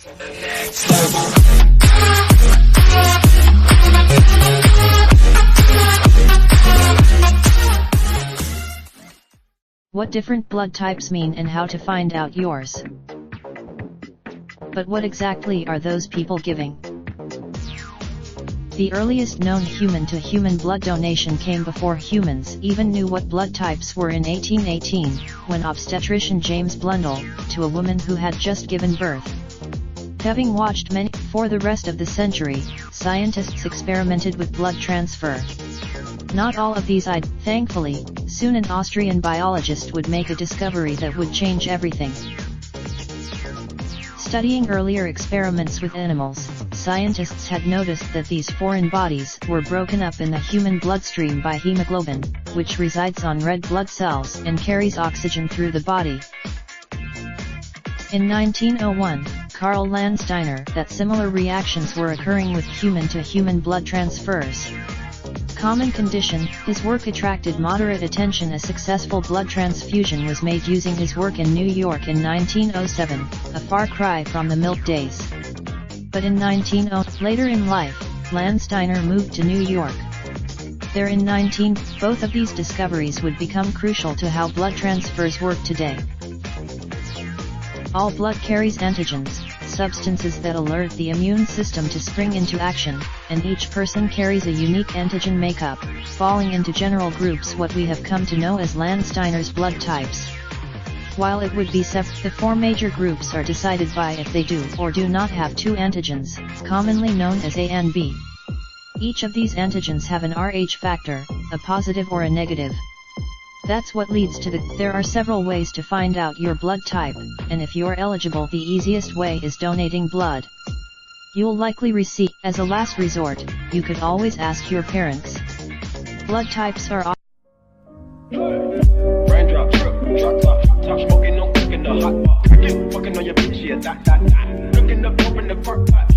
What different blood types mean and how to find out yours. But what exactly are those people giving? The earliest known human-to-human blood donation came before humans even knew what blood types were in 1818, when obstetrician James Blundell, to a woman who had just given birth. Having watched many, for the rest of the century, scientists experimented with blood transfer. Not all of these died, thankfully. Soon an Austrian biologist would make a discovery that would change everything. Studying earlier experiments with animals, scientists had noticed that these foreign bodies were broken up in the human bloodstream by hemoglobin, which resides on red blood cells and carries oxygen through the body. In 1901, Karl Landsteiner that similar reactions were occurring with human-to-human blood transfers. Common condition, his work attracted moderate attention. A successful blood transfusion was made using his work in New York in 1907, a far cry from the milk days. But in 1900, later in life, Landsteiner moved to New York. There in both of these discoveries would become crucial to how blood transfers work today. All blood carries antigens, substances that alert the immune system to spring into action, and each person carries a unique antigen makeup, falling into general groups what we have come to know as Landsteiner's blood types. While it would be separate, the four major groups are decided by if they do or do not have two antigens, commonly known as A and B. Each of these antigens have an Rh factor, a positive or a negative. That's what leads to there are several ways to find out your blood type, and if you're eligible, the easiest way is donating blood. You'll likely receive, as a last resort, you could always ask your parents. Blood types are Raindrop, drop top, top smoking, no cooking the hot pot. I keep fucking on your bitch, yeah, that. Looking up, open the park pot.